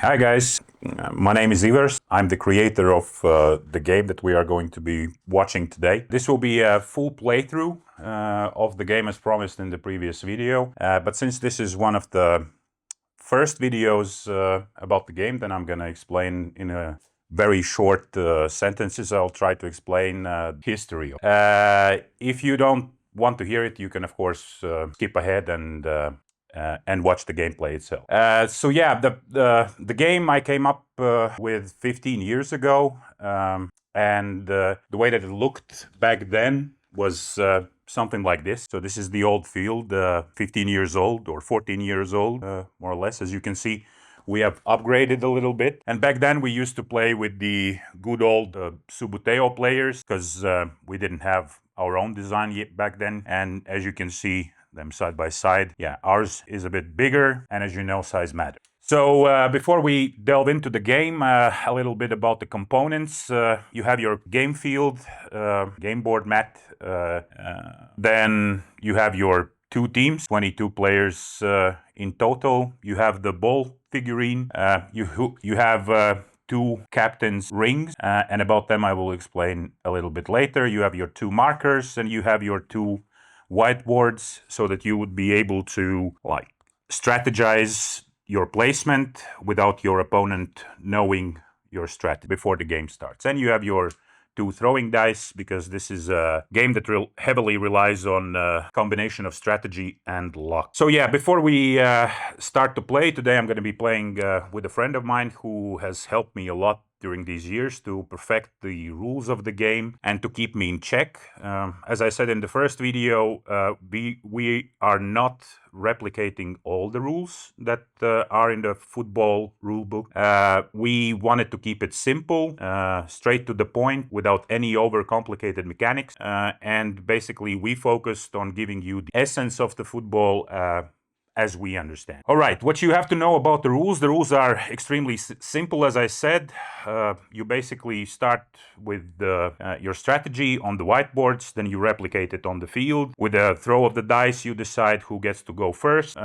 Hi guys, my name is Ivers. I'm the creator of the game that we are going to be watching today. This will be a full playthrough of the game as promised in the previous video. But since this is one of the first videos about the game, then I'm going to explain in a very short sentences. I'll try to explain history. If you don't want to hear it, you can of course skip ahead and watch the gameplay itself. So yeah, the game I came up with 15 years ago, and the way that it looked back then was something like this. So this is the old field, 15 years old or 14 years old, more or less. As you can see, we have upgraded a little bit. And back then we used to play with the good old Subuteo players because we didn't have our own design yet back then. And as you can see, them side by side. Yeah, ours is a bit bigger, and as you know, size matters. So before we delve into the game, a little bit about the components. You have your game field, game board mat. Then you have your two teams, 22 players in total. You have the ball figurine. You have two captains' rings, and about them I will explain a little bit later. You have your two markers, and you have your two whiteboards so that you would be able to strategize your placement without your opponent knowing your strategy before the game starts. And you have your two throwing dice because this is a game that heavily relies on a combination of strategy and luck. So yeah, before we start to play today, I'm going to be playing with a friend of mine who has helped me a lot during these years to perfect the rules of the game and to keep me in check. As I said in the first video, we are not replicating all the rules that are in the football rulebook. We wanted to keep it simple, straight to the point, without any overcomplicated mechanics. And basically, we focused on giving you the essence of the football as we understand. All right, what you have to know about the rules are extremely simple, as I said. You basically start with your strategy on the whiteboards, then you replicate it on the field. With a throw of the dice, you decide who gets to go first.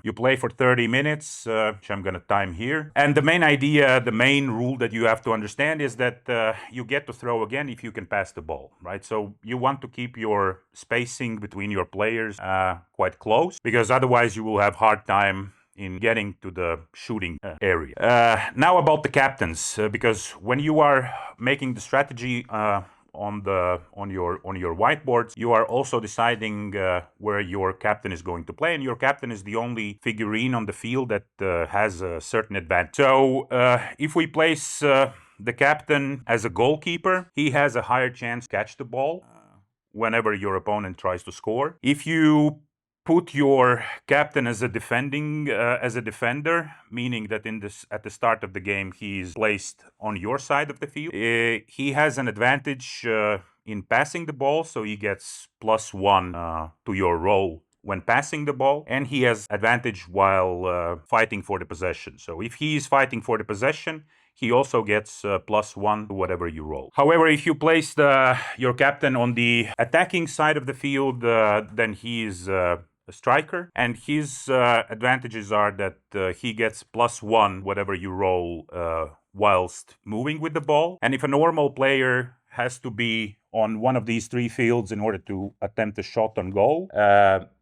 You play for 30 minutes, which I'm going to time here. And the main idea, the main rule that you have to understand is that you get to throw again if you can pass the ball, right? So you want to keep your spacing between your players quite close, because otherwise you will have hard time in getting to the shooting area. Now about the captains, because when you are making the strategy on your whiteboards, you are also deciding where your captain is going to play, and your captain is the only figurine on the field that has a certain advantage. So if we place the captain as a goalkeeper, he has a higher chance to catch the ball whenever your opponent tries to score. If you put your captain as a defender, meaning that at the start of the game he is placed on your side of the field, he has an advantage in passing the ball, so he gets +1 to your roll when passing the ball, and he has advantage while fighting for the possession. So if he is fighting for the possession, he also gets +1 to whatever you roll. However, if you place your captain on the attacking side of the field, then he is a striker, and his advantages are that he gets +1 whatever you roll whilst moving with the ball. And if a normal player has to be on one of these three fields in order to attempt a shot on goal,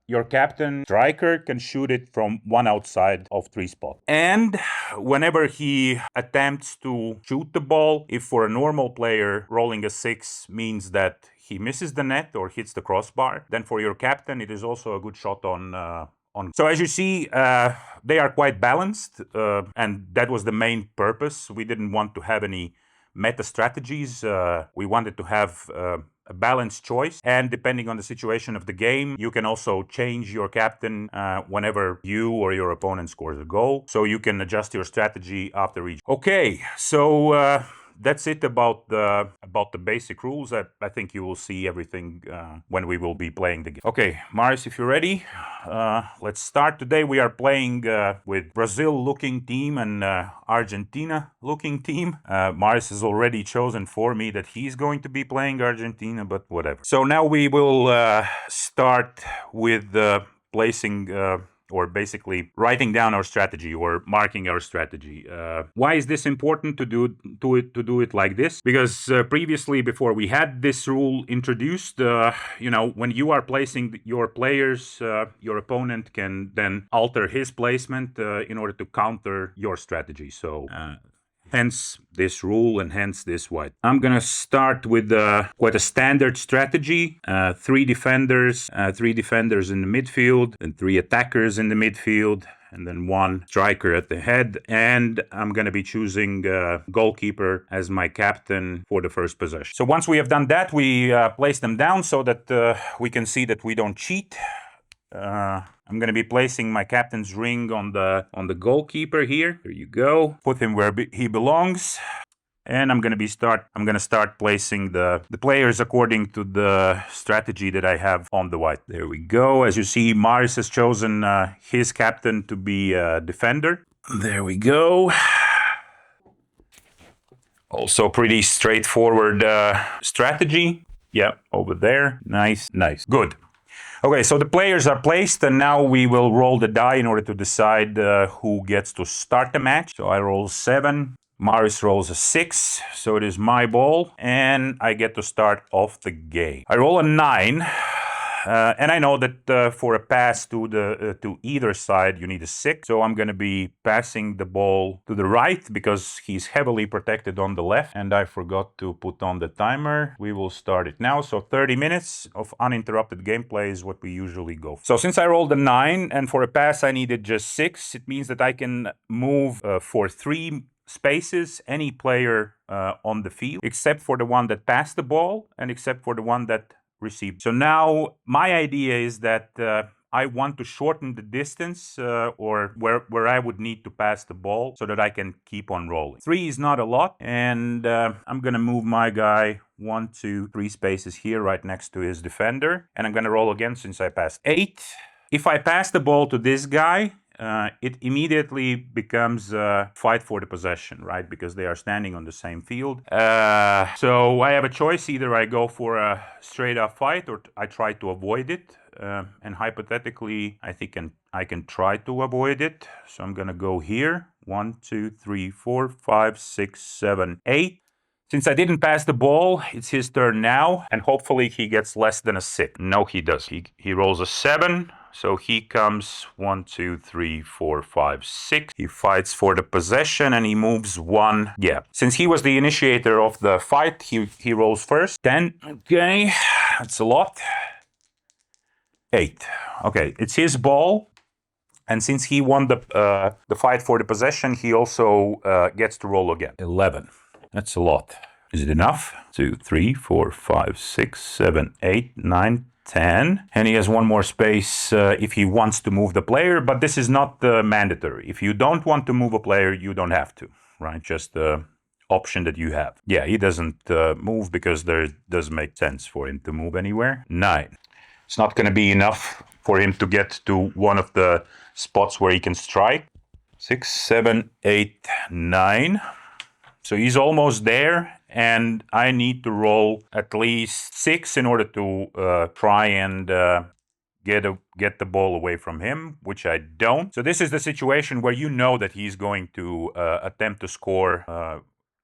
your captain striker can shoot it from one outside of 3 spots. And whenever he attempts to shoot the ball, if for a normal player rolling a 6 means that he misses the net or hits the crossbar, then for your captain it is also a good shot on. So as you see, they are quite balanced, and that was the main purpose. We didn't want to have any meta strategies. We wanted to have a balanced choice, and depending on the situation of the game, you can also change your captain whenever you or your opponent scores a goal, so you can adjust your strategy after each. Okay, so that's it about the basic rules. I think you will see everything when we will be playing the game. Okay, Marius, if you're ready, let's start. Today we are playing with Brazil-looking team and Argentina-looking team. Marius has already chosen for me that he's going to be playing Argentina, but whatever. So now we will start with placing or basically writing down our strategy or marking our strategy. Why is this important to do it like this? Because previously, before we had this rule introduced, when you are placing your players, your opponent can then alter his placement in order to counter your strategy. So hence this rule and hence this white. I'm gonna start with quite a standard strategy. Three defenders in the midfield, and three attackers in the midfield, and then one striker at the head. And I'm going to be choosing goalkeeper as my captain for the first possession. So once we have done that, we place them down so that we can see that we don't cheat. I'm going to be placing my captain's ring on the goalkeeper here. There you go. Put him where he belongs. And I'm going to start placing the players according to the strategy that I have on the white. There we go. As you see, Marius has chosen his captain to be a defender. There we go. Also pretty straightforward strategy. Yeah, over there. Nice. Good. Okay, so the players are placed, and now we will roll the die in order to decide who gets to start the match. So I roll 7. Marius rolls a 6, so it is my ball, and I get to start off the game. I roll a 9, and I know that for a pass to either side you need a 6, so I'm going to be passing the ball to the right because he's heavily protected on the left, and I forgot to put on the timer. We will start it now. So 30 minutes of uninterrupted gameplay is what we usually go for. So since I rolled a 9, and for a pass I needed just 6, it means that I can move for 3 spaces any player on the field, except for the one that passed the ball and except for the one that received. So now my idea is that I want to shorten the distance or where I would need to pass the ball so that I can keep on rolling. 3 is not a lot, and I'm gonna move my guy 1, 2, 3 spaces here right next to his defender, and I'm gonna roll again since I passed 8. If I pass the ball to this guy, it immediately becomes a fight for the possession, right? Because they are standing on the same field. So I have a choice. Either I go for a straight up fight or I try to avoid it. And hypothetically, I think I can try to avoid it. So I'm going to go here. 1, 2, 3, 4, 5, 6, 7, 8. Since I didn't pass the ball, it's his turn now. And hopefully he gets less than a 6. No, he does. He rolls a 7. So he comes 1, 2, 3, 4, 5, 6. He fights for the possession and he moves 1. Yeah. Since he was the initiator of the fight, he rolls first. 10. Okay. That's a lot. 8. Okay. It's his ball. And since he won the fight for the possession, he also gets to roll again. 11. That's a lot. Is it enough? 2, 3, 4, 5, 6, 7, 8, 9, 10. And he has 1 more space if he wants to move the player, but this is not mandatory. If you don't want to move a player, you don't have to, right? Just the option that you have. Yeah, he doesn't move because there doesn't make sense for him to move anywhere. 9. It's not going to be enough for him to get to one of the spots where he can strike. 6, 7, 8, 9. So he's almost there. And I need to roll at least 6 in order to try and get the ball away from him, which I don't. So this is the situation where you know that he's going to attempt to score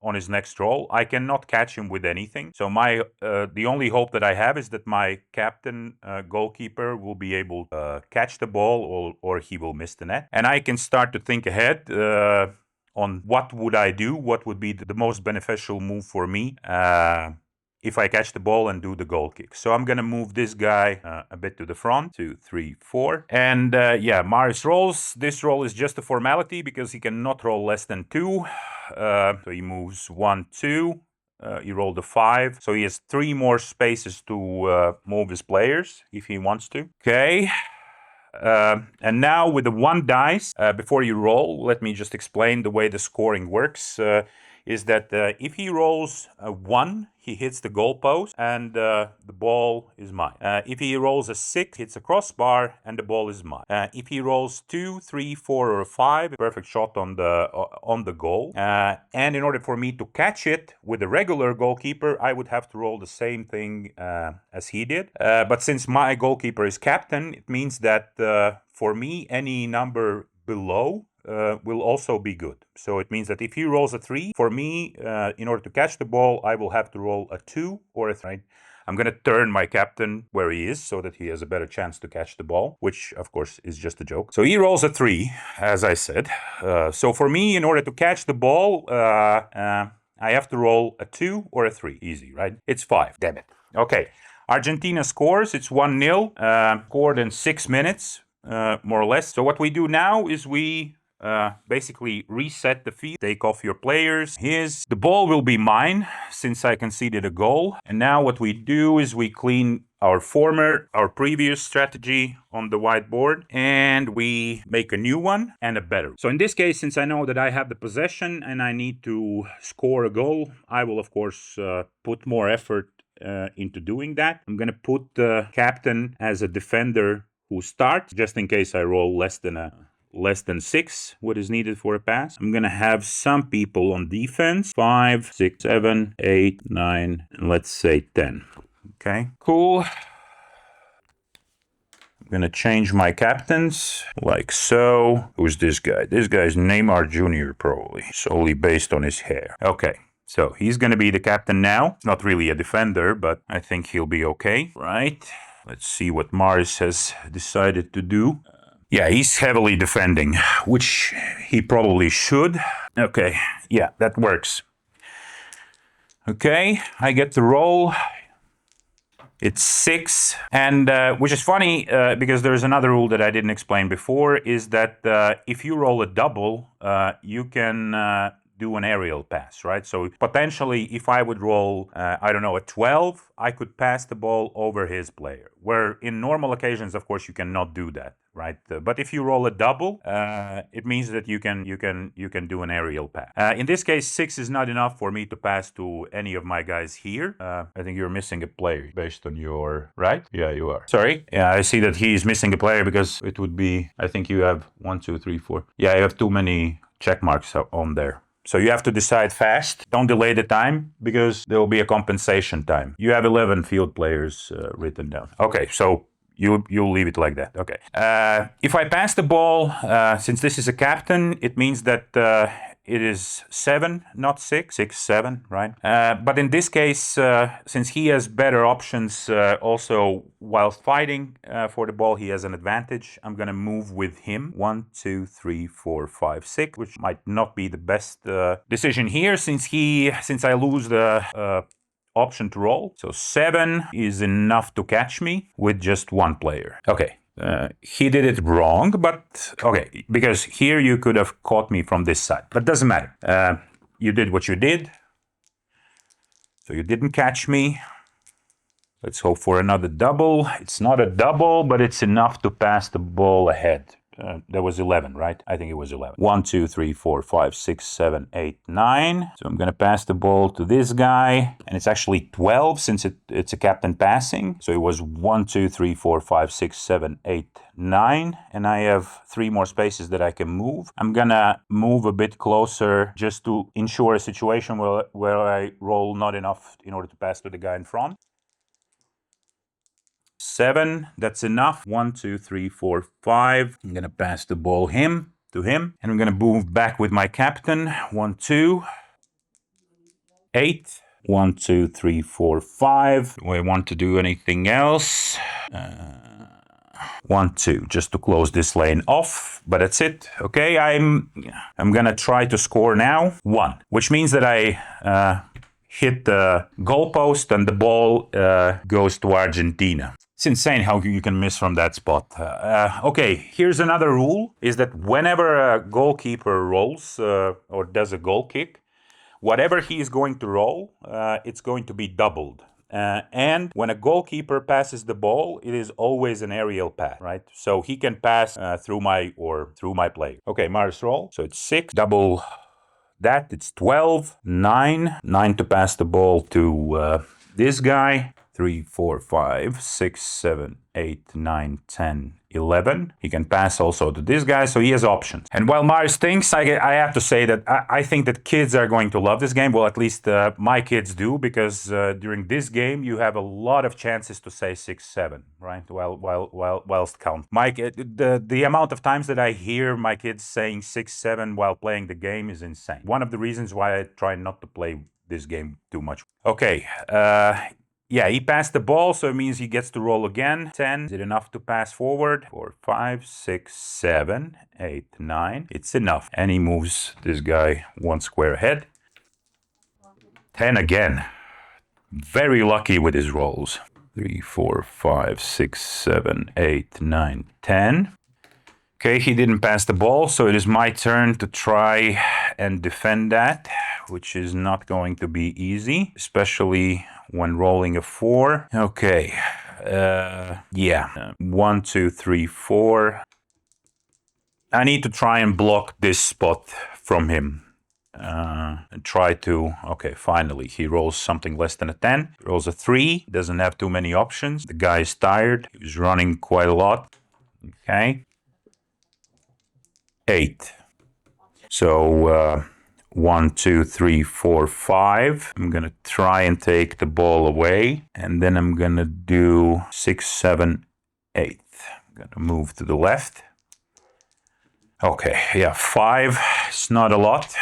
on his next roll. I cannot catch him with anything. So the only hope that I have is that my captain goalkeeper will be able to catch the ball or he will miss the net. And I can start to think ahead on what would I do, what would be the most beneficial move for me if I catch the ball and do the goal kick. So I'm going to move this guy a bit to the front. 2, 3, 4. And yeah, Marius rolls. This roll is just a formality because he cannot roll less than 2. So he moves 1, 2. He rolled a 5. So he has 3 more spaces to move his players if he wants to. Okay. And now with the 1 dice, before you roll, let me just explain the way the scoring works. is that if he rolls a 1, he hits the goalpost and the ball is mine. If he rolls a 6, hits a crossbar and the ball is mine. If he rolls 2, 3, 4, or 5, perfect shot on the goal. And in order for me to catch it with a regular goalkeeper, I would have to roll the same thing as he did. But since my goalkeeper is captain, it means that for me, any number below will also be good. So it means that if he rolls a 3, for me, in order to catch the ball, I will have to roll a 2 or a 3. I'm going to turn my captain where he is so that he has a better chance to catch the ball, which of course is just a joke. So he rolls a 3, as I said. So for me, in order to catch the ball, I have to roll a 2 or a 3. Easy, right? It's 5. Damn it. Okay. Argentina scores. It's 1-0. Scored in 6 minutes, more or less. So what we do now is we basically reset the field, take off your players. The ball will be mine since I conceded a goal. And now what we do is we clean our previous strategy on the whiteboard, and we make a new one and a better. So in this case, since I know that I have the possession and I need to score a goal, I will of course put more effort into doing that. I'm going to put the captain as a defender who starts, just in case I roll less than 6, what is needed for a pass. I'm gonna have some people on defense, 5, 6, 7, 8, 9, and let's say 10. Okay, cool. I'm gonna change my captains like so. Who's this guy? This guy's Neymar Jr. probably, solely based on his hair. Okay. So he's gonna be the captain now. Not really a defender, but I think he'll be okay, right? Let's see what Mars has decided to do. Yeah, he's heavily defending, which he probably should. Okay, yeah, that works. Okay, I get the roll. It's 6, and which is funny because there's another rule that I didn't explain before, is that if you roll a double, you can do an aerial pass, right? So potentially, if I would roll, I don't know, a 12, I could pass the ball over his player. Where in normal occasions, of course, you cannot do that, right? But if you roll a double, it means that you can do an aerial pass. In this case, 6 is not enough for me to pass to any of my guys here. I think you're missing a player based on your right. Yeah, you are. Sorry. Yeah, I see that he's missing a player because it would be. I think you have 1, 2, 3, 4. Yeah, you have too many check marks on there. So you have to decide fast. Don't delay the time because there will be a compensation time. You have 11 field players written down. Okay, so you'll leave it like that. Okay. If I pass the ball, since this is a captain, it means that it is 7, not 6. 6, 7, right? But in this case, since he has better options also while fighting for the ball, he has an advantage. I'm going to move with him. 1, 2, 3, 4, 5, 6, which might not be the best decision here since I lose the option to roll. So 7 is enough to catch me with just one player. Okay. He did it wrong, but okay, because here you could have caught me from this side, but doesn't matter. You did what you did, so you didn't catch me. Let's hope for another double. It's not a double, but it's enough to pass the ball ahead. That was 11, right? I think it was 11. 1, 2, 3, 4, 5, 6, 7, 8, 9. So I'm going to pass the ball to this guy. And it's actually 12 since it's a captain passing. So it was 1, 2, 3, 4, 5, 6, 7, 8, 9. And I have 3 more spaces that I can move. I'm going to move a bit closer just to ensure a situation where I roll not enough in order to pass to the guy in front. 7, that's enough. 1, 2, 3, 4, 5. I'm gonna pass the ball to him, and I'm gonna move back with my captain. 1, 2, 8. 1, 2, 3, 4, 5. Do I want to do anything else? 1, 2, just to close this lane off, but that's it. Okay, I'm gonna try to score now. 1, which means that I hit the goalpost and the ball goes to Argentina. It's insane how you can miss from that spot. Okay, here's another rule, is that whenever a goalkeeper rolls or does a goal kick, whatever he is going to roll, it's going to be doubled. And when a goalkeeper passes the ball, it is always an aerial pass, right? So he can pass through my player. Okay, Mars roll. So it's 6, double that, it's 12, 9, 9 to pass the ball to this guy. 3, 4, 5, 6, 7, 8, 9, 10, 11. He can pass also to this guy, so he has options. And while Marius thinks, I have to say that I think that kids are going to love this game. Well, at least my kids do, because during this game you have a lot of chances to say 6, 7, right? Whilst count. Mike, the amount of times that I hear my kids saying 6, 7 while playing the game is insane. One of the reasons why I try not to play this game too much. Okay. Yeah, he passed the ball, so it means he gets to roll again. 10. Is it enough to pass forward? 4, 5, 6, 7, 8, 9. It's enough. And he moves this guy one square ahead. 10 again. Very lucky with his rolls. 3, 4, 5, 6, 7, 8, 9, 10. Okay, he didn't pass the ball, so it is my turn to try and defend that, which is not going to be easy, especially when rolling a 4. Okay, yeah, 1, 2, 3, 4. I need to try and block this spot from him. And try to, okay, finally, he rolls something less than a 10. He rolls a 3, doesn't have too many options. The guy is tired, he's running quite a lot. Okay. 8. So, 1, 2, 3, 4, 5. I'm gonna try and take the ball away, and then I'm gonna do 6, 7, 8. I'm gonna move to the left. Okay, yeah, 5. It's not a lot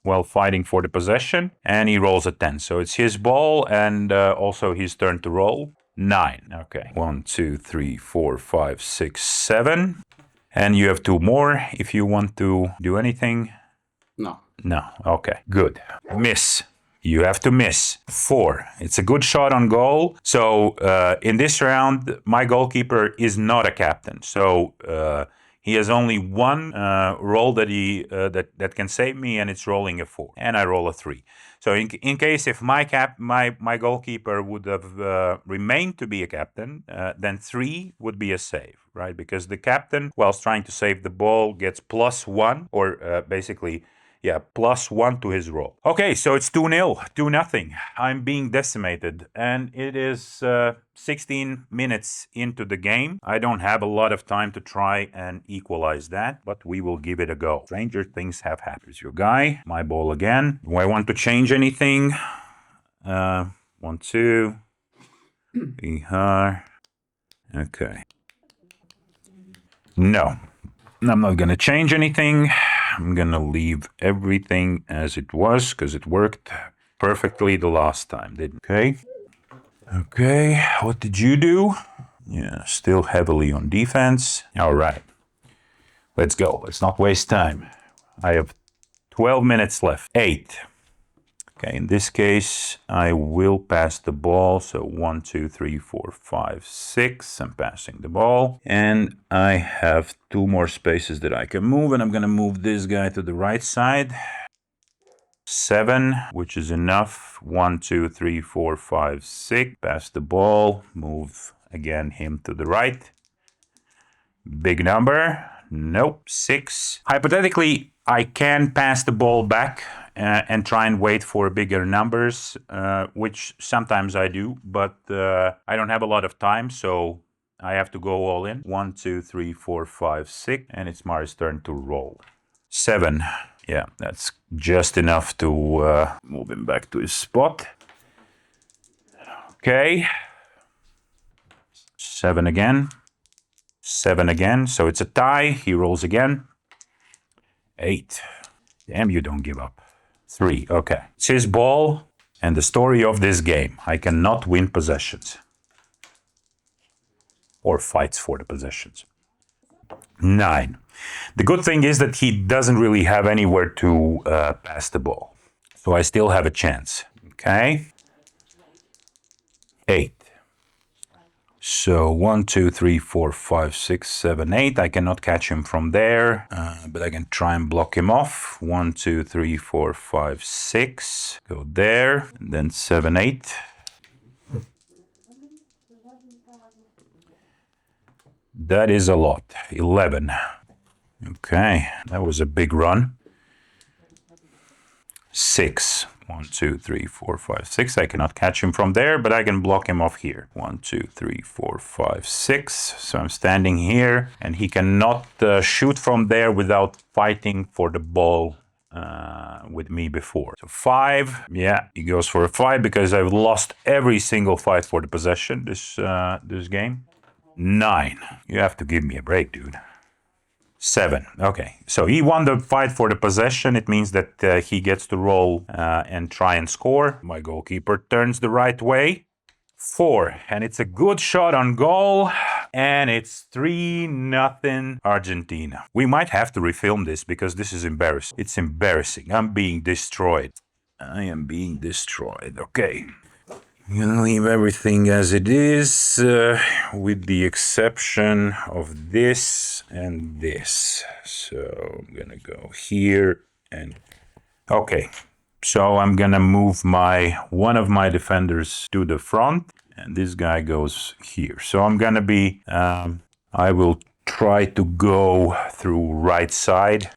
while fighting for the possession, and he rolls a 10. So it's his ball, and also his turn to roll. 9. Okay, 1, 2, 3, 4, 5, 6, 7. And you have 2 more if you want to do anything. No. No. Okay, good. Miss. You have to miss. 4. It's a good shot on goal. So in this round, my goalkeeper is not a captain. So he has only one roll that he that can save me, and it's rolling a 4. And I roll a 3. So in case if my goalkeeper would have remained to be a captain, then 3 would be a save, right? Because the captain, whilst trying to save the ball, gets +1, or basically, yeah, +1 to his roll. Okay, so it's 2-0, 2-0. I'm being decimated, and it is 16 minutes into the game. I don't have a lot of time to try and equalize that, but we will give it a go. Stranger things have happened. Here's your guy. My ball again. Do I want to change anything? 1, 2. Okay. No, I'm not going to change anything. I'm going to leave everything as it was because it worked perfectly the last time, didn't it? Okay. Okay, what did you do? Yeah, still heavily on defense. All right. Let's go. Let's not waste time. I have 12 minutes left. 8. Okay, in this case, I will pass the ball. So 1, 2, 3, 4, 5, 6. I'm passing the ball. And I have 2 more spaces that I can move. And I'm going to move this guy to the right side. 7, which is enough. 1, 2, 3, 4, 5, 6. Pass the ball. Move again him to the right. Big number. Nope. 6. Hypothetically, I can pass the ball back and try and wait for bigger numbers, which sometimes I do, but I don't have a lot of time, so I have to go all in. 1, 2, 3, 4, 5, 6, and it's Mari's turn to roll. 7. Yeah, that's just enough to move him back to his spot. Okay. 7 again. 7 again, so it's a tie. He rolls again. 8. Damn, you don't give up. 3, okay. It's his ball and the story of this game. I cannot win possessions. Or fights for the possessions. 9. The good thing is that he doesn't really have anywhere to pass the ball. So I still have a chance. Okay. 8. So 1, 2, 3, 4, 5, 6, 7, 8. I cannot catch him from there, but I can try and block him off. 1, 2, 3, 4, 5, 6. Go there, and then 7, 8. That is a lot. 11. Okay, that was a big run. 6. 1, 2, 3, 4, 5, 6. I cannot catch him from there, but I can block him off here. 1, 2, 3, 4, 5, 6. So I'm standing here, and he cannot shoot from there without fighting for the ball with me before. So 5. Yeah, he goes for a 5 because I've lost every single fight for the possession this game. 9. You have to give me a break, dude. 7. Okay, so he won the fight for the possession. It means that he gets to roll and try and score. My goalkeeper turns the right way. 4, and it's a good shot on goal, and it's 3-0 Argentina. We might have to refilm this because this is embarrassing. It's embarrassing. I'm being destroyed. I am being destroyed. Okay. I'm gonna leave everything as it is, with the exception of this and this. So I'm gonna go here and... Okay, so I'm gonna move one of my defenders to the front, and this guy goes here. So I'm gonna be... I will try to go through right side.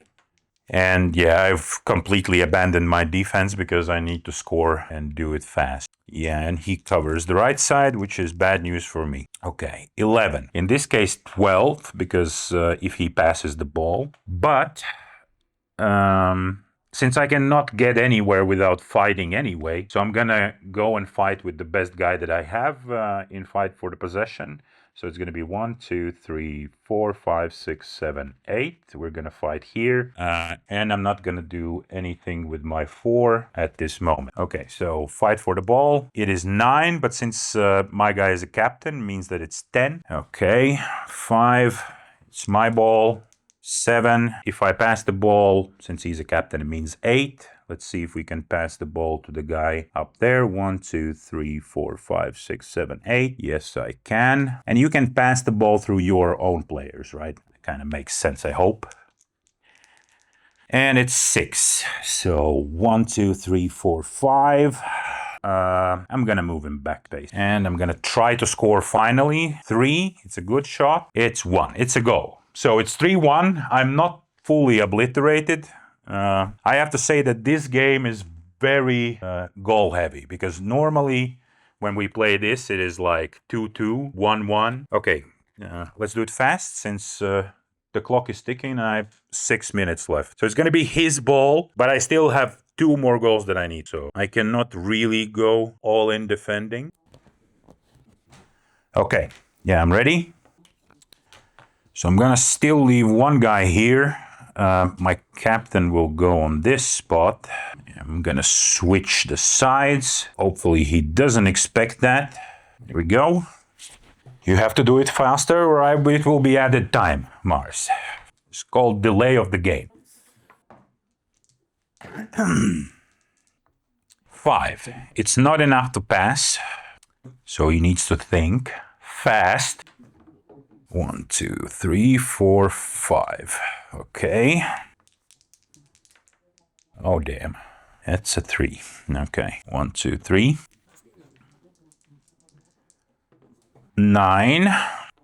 And yeah, I've completely abandoned my defense because I need to score and do it fast. Yeah, and he covers the right side, which is bad news for me. Okay, 11. In this case, 12, because if he passes the ball. But since I cannot get anywhere without fighting anyway, so I'm gonna go and fight with the best guy that I have in fight for the possession. So it's going to be 1, 2, 3, 4, 5, 6, 7, 8. We're going to fight here. And I'm not going to do anything with my 4 at this moment. Okay, so fight for the ball. It is 9, but since my guy is a captain, means that it's 10. Okay, 5. It's my ball. 7. If I pass the ball, since he's a captain, it means 8. Let's see if we can pass the ball to the guy up there. 1, 2, 3, 4, 5, 6, 7, 8. Yes, I can. And you can pass the ball through your own players, right? It kind of makes sense, I hope. And it's 6. So 1, 2, 3, 4, 5. I'm gonna move him back base. And I'm gonna try to score finally. 3. It's a good shot. It's 1. It's a goal. So it's 3-1. I'm not fully obliterated. I have to say that this game is very goal heavy, because normally when we play this, it is like 2-2, 1-1. Okay, let's do it fast since the clock is ticking. I have 6 minutes left. So it's going to be his ball, but I still have 2 more goals that I need. So I cannot really go all in defending. Okay, yeah, I'm ready. So I'm going to still leave one guy here. My captain will go on this spot. I'm gonna switch the sides. Hopefully he doesn't expect that. There we go. You have to do it faster or it will be added time, Mars. It's called delay of the game. 5. It's not enough to pass, so he needs to think fast. 1, 2, 3, 4, 5. Okay. Oh, damn. That's a 3. Okay. 1, 2, 3. 9.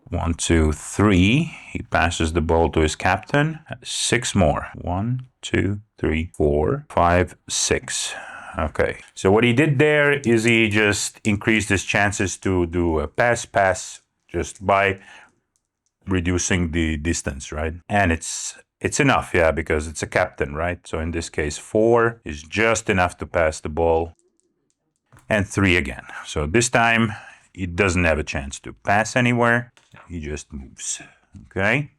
1, 2, 3. He passes the ball to his captain. 6 more. 1, 2, 3, 4, 5, 6. Okay. So what he did there is he just increased his chances to do a pass just by reducing the distance, right? And it's enough, yeah, because it's a captain, right? So in this case, 4 is just enough to pass the ball. And 3 again. So this time, he doesn't have a chance to pass anywhere. He just moves, okay?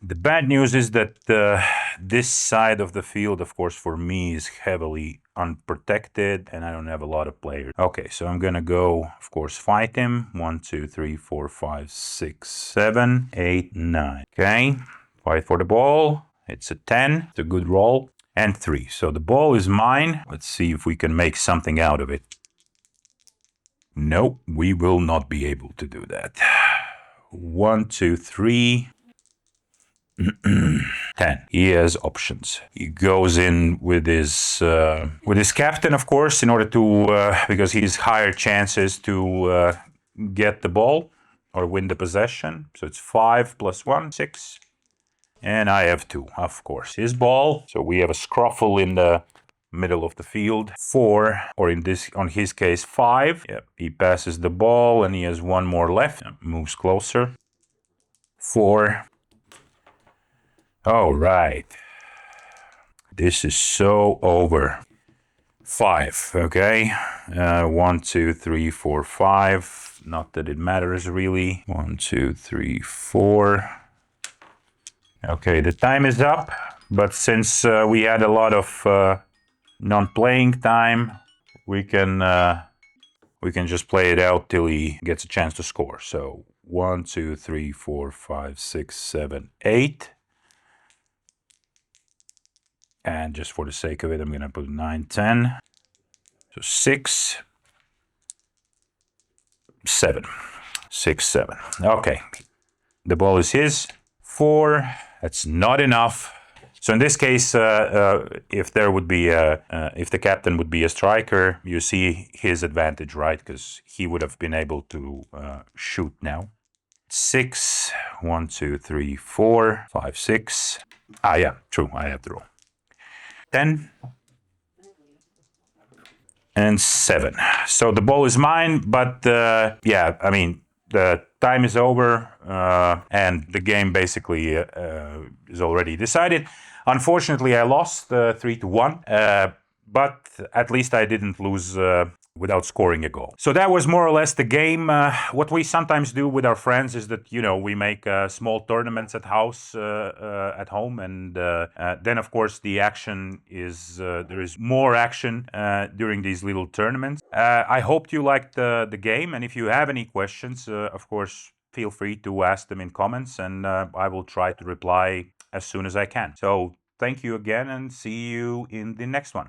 The bad news is that this side of the field, of course, for me is heavily unprotected and I don't have a lot of players. Okay, so I'm gonna go, of course, fight him. 1, 2, 3, 4, 5, 6, 7, 8, 9. Okay, fight for the ball. It's a 10. It's a good roll. And 3. So the ball is mine. Let's see if we can make something out of it. Nope, we will not be able to do that. 1, 2, 3. 10. He has options. He goes in with his captain, of course, in order to because he's higher chances to get the ball or win the possession. So it's 5 plus 1, 6. And I have 2, of course. His ball. So we have a scruffle in the middle of the field. 4, or on his case 5. Yep. He passes the ball and he has 1 more left. Moves closer. 4. All right. This is so over. 5, okay. 1, 2, 3, 4, 5. Not that it matters really. 1, 2, 3, 4. Okay, the time is up, but since we had a lot of non-playing time, we can just play it out till he gets a chance to score. So 1, 2, 3, 4, 5, 6, 7, 8. And just for the sake of it, I'm going to put 9, 10. So 6, 7. 6, 7. Okay. The ball is his. 4. That's not enough. So in this case, if there would be if the captain would be a striker, you see his advantage, right? Because he would have been able to shoot now. 6. 1, 2, 3, 4, 5, 6. Ah, yeah, true. I have the rule. 10 and 7. So the ball is mine, but yeah, I mean, the time is over and the game basically is already decided. Unfortunately, I lost 3-1, but at least I didn't lose without scoring a goal. So that was more or less the game. What we sometimes do with our friends is that, we make small tournaments at home, and then of course the action is there is more action during these little tournaments. I hope you liked the game, and if you have any questions, of course, feel free to ask them in comments, and I will try to reply as soon as I can. So thank you again, and see you in the next one.